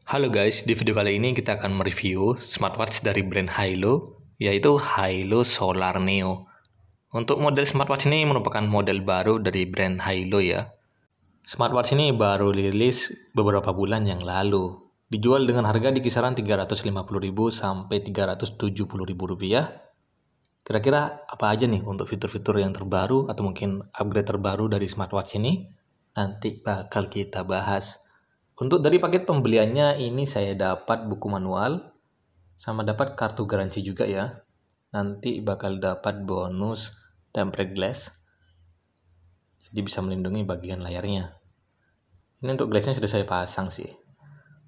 Halo guys, di video kali ini kita akan mereview smartwatch dari brand Hilo, yaitu Hilo Solar Neo. Untuk model smartwatch ini merupakan model baru dari brand Hilo ya. Smartwatch ini baru rilis beberapa bulan yang lalu. Dijual dengan harga di kisaran 350.000 sampai 370.000 rupiah. Kira-kira apa aja nih untuk fitur-fitur yang terbaru atau mungkin upgrade terbaru dari smartwatch ini? Nanti bakal kita bahas. Untuk dari paket pembeliannya ini saya dapat buku manual sama dapat kartu garansi juga ya. Nanti bakal dapat bonus tempered glass. Jadi bisa melindungi bagian layarnya. Ini untuk glassnya sudah saya pasang sih.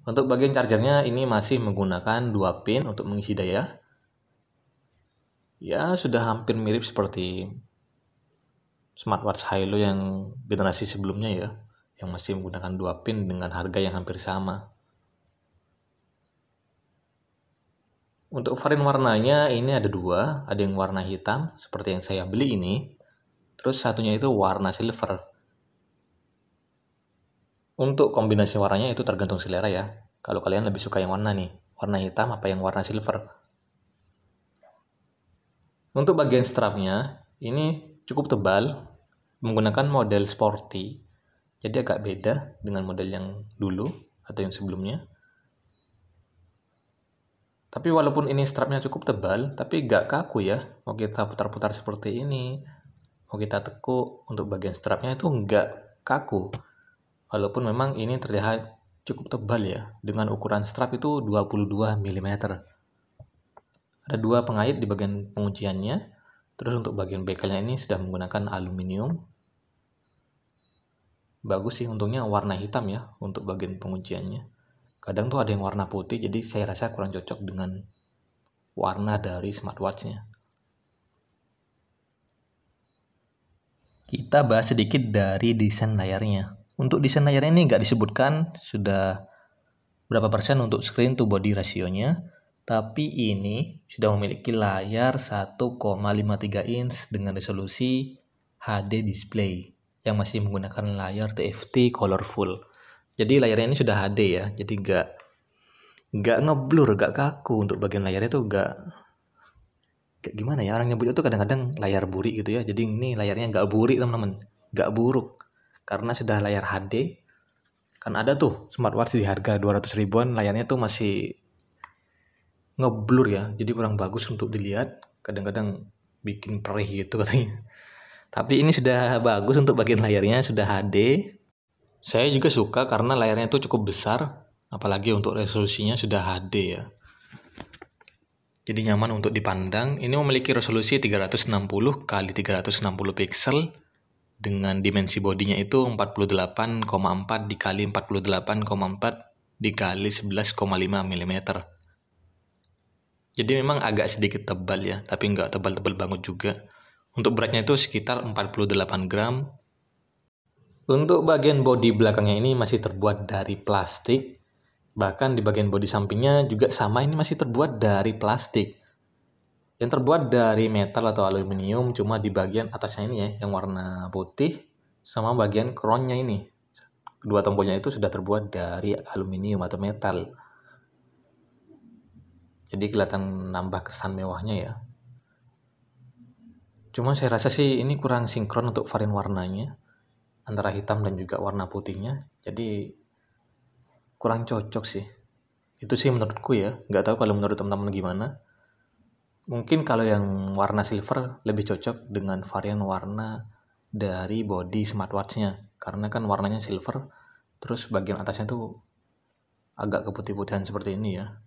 Untuk bagian chargernya ini masih menggunakan 2 pin untuk mengisi daya. Ya sudah hampir mirip seperti smartwatch Hilo yang generasi sebelumnya ya, yang masih menggunakan 2 pin dengan harga yang hampir sama. Untuk varian warnanya ini ada 2, ada yang warna hitam seperti yang saya beli ini, terus satunya itu warna silver. Untuk kombinasi warnanya itu tergantung selera ya. Kalau kalian lebih suka yang warna nih, warna hitam apa yang warna silver. Untuk bagian strapnya ini cukup tebal, menggunakan model sporty, jadi agak beda dengan model yang dulu atau yang sebelumnya. Tapi walaupun ini strapnya cukup tebal, tapi gak kaku ya. Mau kita putar-putar seperti ini, mau kita tekuk, untuk bagian strapnya itu nggak kaku. Walaupun memang ini terlihat cukup tebal ya, dengan ukuran strap itu 22 mm. Ada 2 pengait di bagian pengunciannya. Terus untuk bagian bekalnya ini sudah menggunakan aluminium. Bagus sih, untungnya warna hitam ya untuk bagian pengunciannya. Kadang tuh ada yang warna putih, jadi saya rasa kurang cocok dengan warna dari smartwatchnya. Kita bahas sedikit dari desain layarnya. Untuk desain layarnya ini nggak disebutkan sudah berapa persen untuk screen to body rasionya, tapi ini sudah memiliki layar 1,53 inch dengan resolusi HD display yang masih menggunakan layar TFT colorful. Jadi layarnya ini sudah HD ya, jadi nggak ngeblur, nggak kaku. Untuk bagian layarnya tuh nggak gimana ya, orang nyebutnya tuh kadang-kadang layar burik gitu ya. Jadi ini layarnya nggak burik teman-teman, nggak buruk karena sudah layar HD. Kan ada tuh smartwatch di harga 200 ribuan layarnya tuh masih ngeblur ya, jadi kurang bagus untuk dilihat, kadang-kadang bikin perih gitu katanya. Tapi ini sudah bagus untuk bagian layarnya, sudah HD. Saya juga suka karena layarnya itu cukup besar, apalagi untuk resolusinya sudah HD ya. Jadi nyaman untuk dipandang. Ini memiliki resolusi 360 kali 360 pixel dengan dimensi bodinya itu 48,4 dikali 48,4 dikali 11,5 mm. Jadi memang agak sedikit tebal ya, tapi nggak tebal-tebal banget juga. Untuk beratnya itu sekitar 48 gram. Untuk bagian bodi belakangnya ini masih terbuat dari plastik. Bahkan di bagian bodi sampingnya juga sama, ini masih terbuat dari plastik. Yang terbuat dari metal atau aluminium, cuma di bagian atasnya ini ya, yang warna putih, sama bagian crownnya ini. Kedua tombolnya itu sudah terbuat dari aluminium atau metal. Jadi kelihatan nambah kesan mewahnya ya. Cuma saya rasa sih ini kurang sinkron untuk varian warnanya, antara hitam dan juga warna putihnya. Jadi kurang cocok sih. Itu sih menurutku ya. Nggak tahu kalau menurut teman-teman gimana. Mungkin kalau yang warna silver lebih cocok dengan varian warna dari body smartwatchnya. Karena kan warnanya silver, terus bagian atasnya tuh agak keputih-putihan seperti ini ya.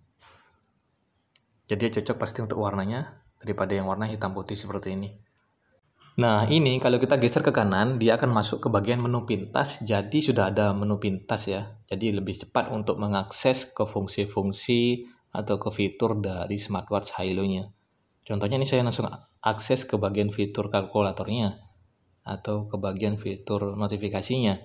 Jadi cocok pasti untuk warnanya daripada yang warna hitam putih seperti ini. Nah ini kalau kita geser ke kanan, dia akan masuk ke bagian menu pintas. Jadi sudah ada menu pintas ya. Jadi lebih cepat untuk mengakses ke fungsi-fungsi atau ke fitur dari smartwatch Hilo-nya. Contohnya ini saya langsung akses ke bagian fitur kalkulatornya atau ke bagian fitur notifikasinya.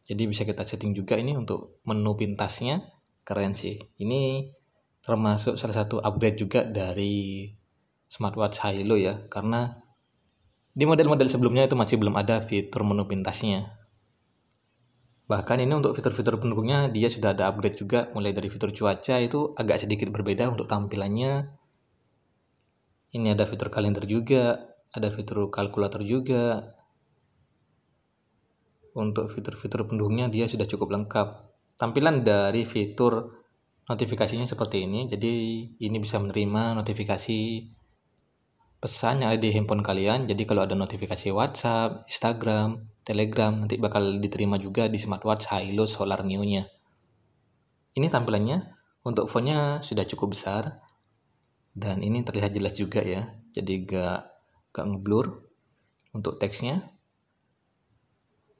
Jadi bisa kita setting juga ini untuk menu pintasnya. Keren sih. Ini termasuk salah satu upgrade juga dari smartwatch Hilo ya. Karena di model-model sebelumnya itu masih belum ada fitur menu pintasnya. Bahkan ini untuk fitur-fitur pendukungnya dia sudah ada upgrade juga, mulai dari fitur cuaca itu agak sedikit berbeda untuk tampilannya. Ini ada fitur kalender juga, ada fitur kalkulator juga. Untuk fitur-fitur pendukungnya dia sudah cukup lengkap. Tampilan dari fitur notifikasinya seperti ini, jadi ini bisa menerima notifikasi pesan yang ada di handphone kalian. Jadi kalau ada notifikasi WhatsApp, Instagram, Telegram, nanti bakal diterima juga di smartwatch Hilo Solar Neo-nya. Ini tampilannya. Untuk fontnya sudah cukup besar dan ini terlihat jelas juga ya, jadi gak ngeblur. Untuk teksnya,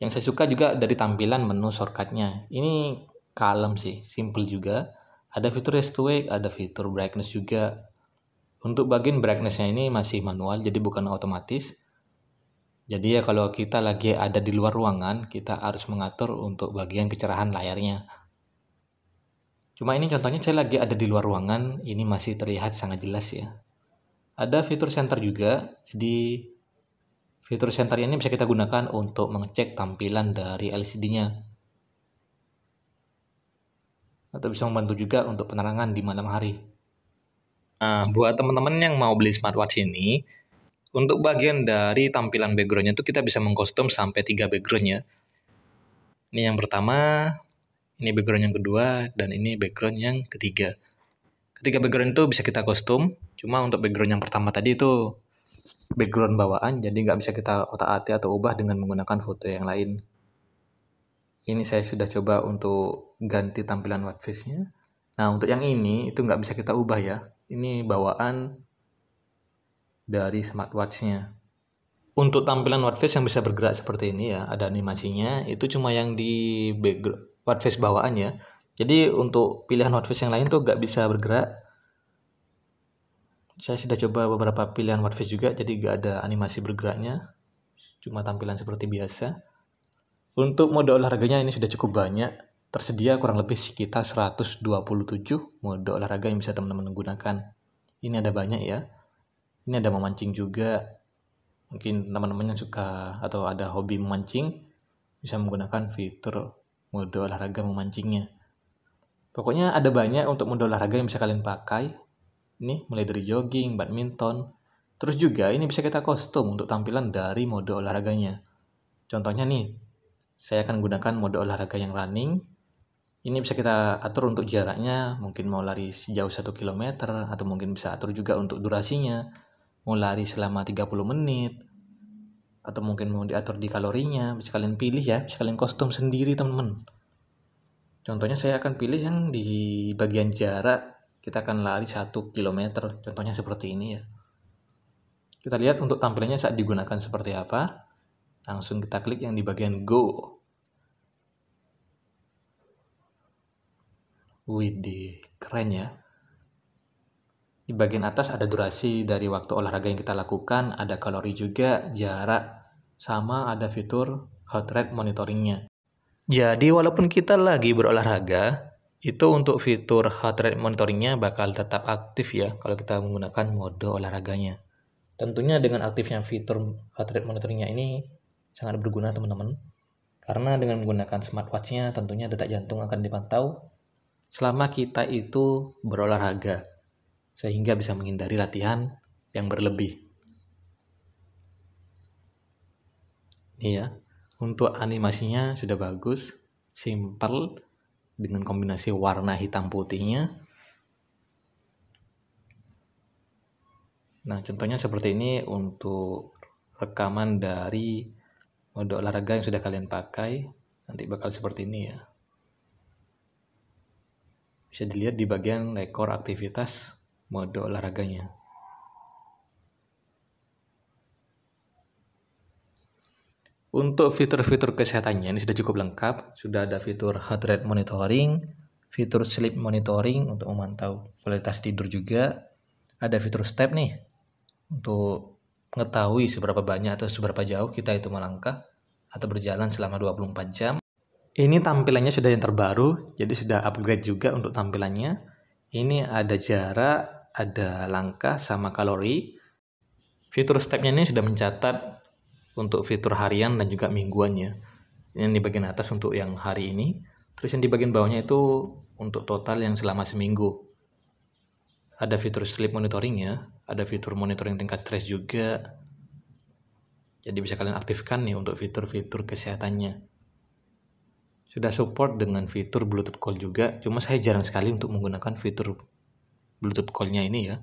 yang saya suka juga dari tampilan menu shortcutnya, ini kalem sih, simple juga. Ada fitur rest to wake, ada fitur brightness juga. Untuk bagian brightness-nya ini masih manual, jadi bukan otomatis. Jadi ya kalau kita lagi ada di luar ruangan, kita harus mengatur untuk bagian kecerahan layarnya. Cuma ini contohnya saya lagi ada di luar ruangan, ini masih terlihat sangat jelas ya. Ada fitur center juga, jadi fitur center ini bisa kita gunakan untuk mengecek tampilan dari LCD-nya. Atau bisa membantu juga untuk penerangan di malam hari. Nah, buat teman-teman yang mau beli smartwatch ini, untuk bagian dari tampilan background-nya itu kita bisa mengcustom sampai 3 background ya. Ini yang pertama, ini background yang kedua, dan ini background yang ketiga. Ketiga background itu bisa kita custom, cuma untuk background yang pertama tadi itu background bawaan, jadi nggak bisa kita otak-atik atau ubah dengan menggunakan foto yang lain. Ini saya sudah coba untuk ganti tampilan watch face-nya. Nah, untuk yang ini itu nggak bisa kita ubah ya. Ini bawaan dari smartwatch-nya. Untuk tampilan watch face yang bisa bergerak seperti ini ya, ada animasinya, itu cuma yang di background watch face bawaan ya. Jadi untuk pilihan watch face yang lain tuh nggak bisa bergerak. Saya sudah coba beberapa pilihan watch face juga, jadi nggak ada animasi bergeraknya. Cuma tampilan seperti biasa. Untuk mode olahraganya ini sudah cukup banyak. Tersedia kurang lebih sekitar 127 mode olahraga yang bisa teman-teman gunakan. Ini ada banyak ya. Ini ada memancing juga. Mungkin teman-teman yang suka atau ada hobi memancing bisa menggunakan fitur mode olahraga memancingnya. Pokoknya ada banyak untuk mode olahraga yang bisa kalian pakai. Ini mulai dari jogging, badminton. Terus juga ini bisa kita custom untuk tampilan dari mode olahraganya. Contohnya nih, saya akan gunakan mode olahraga yang running. Ini bisa kita atur untuk jaraknya, mungkin mau lari sejauh 1 km, atau mungkin bisa atur juga untuk durasinya. Mau lari selama 30 menit, atau mungkin mau diatur di kalorinya, bisa kalian pilih ya, bisa kalian custom sendiri teman-teman. Contohnya saya akan pilih yang di bagian jarak, kita akan lari 1 km, contohnya seperti ini ya. Kita lihat untuk tampilannya saat digunakan seperti apa. Langsung kita klik yang di bagian Go. Widih, keren ya. Di bagian atas ada durasi dari waktu olahraga yang kita lakukan, ada kalori juga, jarak, sama ada fitur heart rate monitoringnya. Jadi walaupun kita lagi berolahraga, itu untuk fitur heart rate monitoringnya bakal tetap aktif ya kalau kita menggunakan mode olahraganya. Tentunya dengan aktifnya fitur heart rate monitoringnya ini sangat berguna teman-teman. Karena dengan menggunakan smartwatch-nya tentunya detak jantung akan dipantau selama kita itu berolahraga, sehingga bisa menghindari latihan yang berlebih. Ini ya, untuk animasinya sudah bagus, simple, dengan kombinasi warna hitam putihnya. Nah, contohnya seperti ini untuk rekaman dari mode olahraga yang sudah kalian pakai, nanti bakal seperti ini ya. Bisa dilihat di bagian rekor aktivitas mode olahraganya. Untuk fitur-fitur kesehatannya ini sudah cukup lengkap. Sudah ada fitur heart rate monitoring, fitur sleep monitoring untuk memantau kualitas tidur juga. Ada fitur step nih untuk mengetahui seberapa banyak atau seberapa jauh kita itu melangkah atau berjalan selama 24 jam. Ini tampilannya sudah yang terbaru, jadi sudah upgrade juga untuk tampilannya. Ini ada jarak, ada langkah, sama kalori. Fitur stepnya ini sudah mencatat untuk fitur harian dan juga mingguannya. Yang di bagian atas untuk yang hari ini, terus yang di bagian bawahnya itu untuk total yang selama seminggu. Ada fitur sleep monitoring ya, ada fitur monitoring tingkat stres juga. Jadi bisa kalian aktifkan nih untuk fitur-fitur kesehatannya. Sudah support dengan fitur Bluetooth call juga, cuma saya jarang sekali untuk menggunakan fitur Bluetooth call-nya ini ya.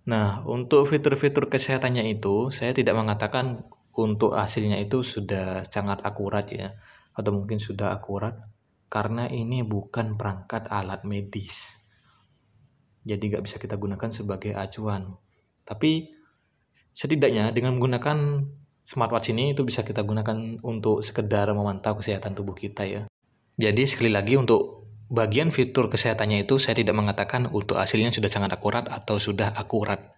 Nah, untuk fitur-fitur kesehatannya itu, saya tidak mengatakan untuk hasilnya itu sudah sangat akurat ya, atau mungkin sudah akurat, karena ini bukan perangkat alat medis. Jadi nggak bisa kita gunakan sebagai acuan. Tapi setidaknya dengan menggunakan smartwatch ini itu bisa kita gunakan untuk sekedar memantau kesehatan tubuh kita ya. Jadi sekali lagi untuk bagian fitur kesehatannya itu saya tidak mengatakan untuk hasilnya sudah sangat akurat atau sudah akurat.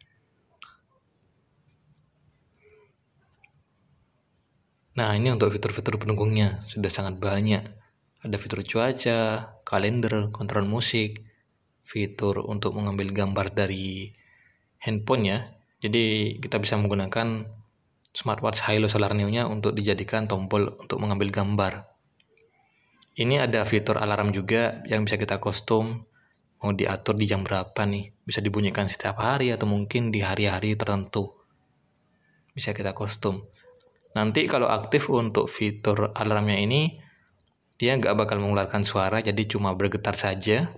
Nah, ini untuk fitur-fitur pendukungnya sudah sangat banyak. Ada fitur cuaca, kalender, kontrol musik, fitur untuk mengambil gambar dari handphone ya. Jadi kita bisa menggunakan smartwatch Hilo Solar Neo-nya untuk dijadikan tombol untuk mengambil gambar. Ini ada fitur alarm juga yang bisa kita custom, mau diatur di jam berapa nih. Bisa dibunyikan setiap hari atau mungkin di hari-hari tertentu. Bisa kita custom. Nanti kalau aktif untuk fitur alarmnya ini, dia nggak bakal mengeluarkan suara, jadi cuma bergetar saja.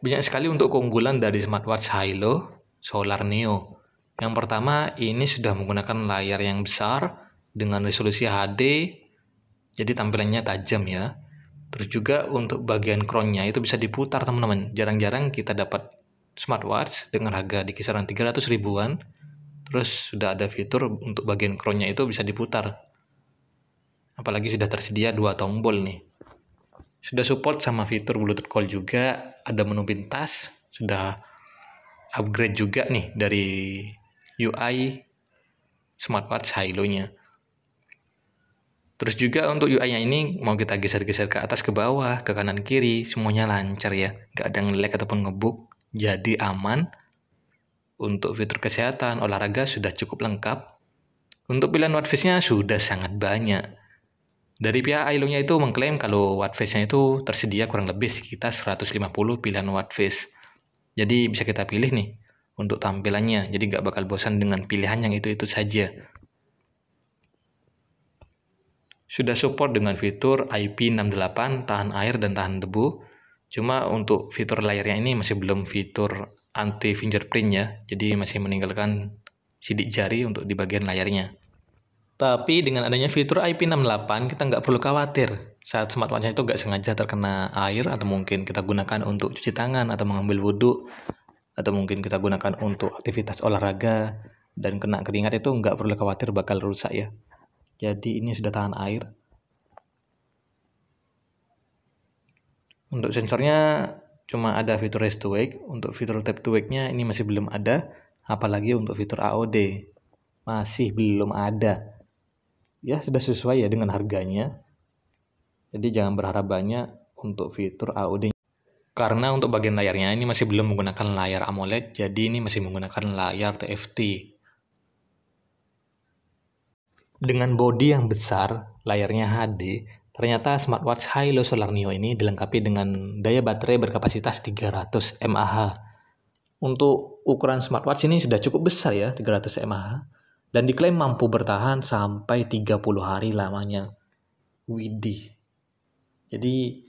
Banyak sekali untuk keunggulan dari smartwatch Hilo Solar Neo. Yang pertama, ini sudah menggunakan layar yang besar dengan resolusi HD, jadi tampilannya tajam ya. Terus juga untuk bagian crown-nya itu bisa diputar teman-teman. Jarang-jarang kita dapat smartwatch dengan harga di kisaran 300 ribuan. Terus sudah ada fitur untuk bagian crown-nya itu bisa diputar. Apalagi sudah tersedia 2 tombol nih. Sudah support sama fitur Bluetooth call juga, ada menu pintas, sudah upgrade juga nih dari UI smartwatch Hilo-nya. Terus juga untuk UI-nya ini mau kita geser-geser ke atas ke bawah, ke kanan kiri, semuanya lancar ya. Gak ada nge-lag ataupun ngebug, jadi aman. Untuk fitur kesehatan, olahraga sudah cukup lengkap. Untuk pilihan watchface-nya sudah sangat banyak. Dari pihak Hilo-nya itu mengklaim kalau watchface-nya itu tersedia kurang lebih sekitar 150 pilihan watchface. Jadi bisa kita pilih nih untuk tampilannya. Jadi nggak bakal bosan dengan pilihan yang itu-itu saja. Sudah support dengan fitur IP68, tahan air dan tahan debu. Cuma untuk fitur layarnya ini masih belum fitur anti fingerprint ya. Jadi masih meninggalkan sidik jari untuk di bagian layarnya. Tapi dengan adanya fitur IP68 kita nggak perlu khawatir saat smartwatch-nya itu nggak sengaja terkena air atau mungkin kita gunakan untuk cuci tangan atau mengambil wudhu atau mungkin kita gunakan untuk aktivitas olahraga dan kena keringat itu nggak perlu khawatir bakal rusak ya. Jadi ini sudah tahan air. Untuk sensornya cuma ada fitur raise to wake. Untuk fitur tap to wake-nya ini masih belum ada. Apalagi untuk fitur AOD masih belum ada. Ya sudah sesuai ya dengan harganya. Jadi jangan berharap banyak untuk fitur AOD. Karena untuk bagian layarnya ini masih belum menggunakan layar AMOLED. Jadi ini masih menggunakan layar TFT. Dengan bodi yang besar, layarnya HD, ternyata smartwatch Hilo Solar Neo ini dilengkapi dengan daya baterai berkapasitas 300 mAh. Untuk ukuran smartwatch ini sudah cukup besar ya, 300 mAh. Dan diklaim mampu bertahan sampai 30 hari lamanya. Widih. Jadi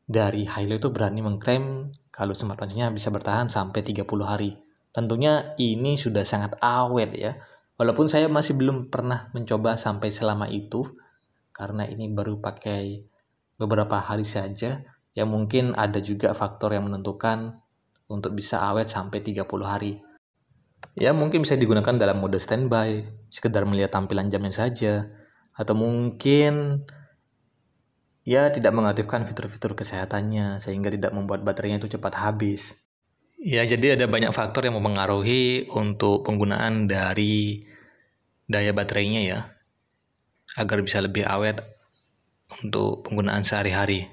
dari Hilo itu berani mengklaim kalau smartwatch-nya bisa bertahan sampai 30 hari. Tentunya ini sudah sangat awet ya. Walaupun saya masih belum pernah mencoba sampai selama itu, karena ini baru pakai beberapa hari saja, yang mungkin ada juga faktor yang menentukan untuk bisa awet sampai 30 hari. Ya mungkin bisa digunakan dalam mode standby, sekedar melihat tampilan jamnya saja, atau mungkin ya tidak mengaktifkan fitur-fitur kesehatannya, sehingga tidak membuat baterainya itu cepat habis. Ya, jadi ada banyak faktor yang mempengaruhi untuk penggunaan dari daya baterainya ya, agar bisa lebih awet untuk penggunaan sehari-hari.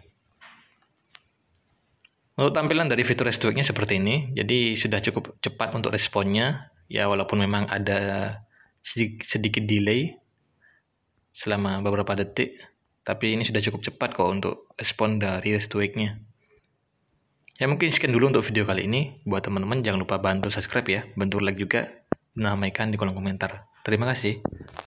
Untuk tampilan dari fitur raise to wake-nya seperti ini, jadi sudah cukup cepat untuk responnya, ya walaupun memang ada sedikit delay selama beberapa detik, tapi ini sudah cukup cepat kok untuk respon dari Restoic-nya. Ya mungkin sekian dulu untuk video kali ini. Buat teman-teman jangan lupa bantu subscribe ya, bantu like juga, dan ramaikan di kolom komentar. Terima kasih.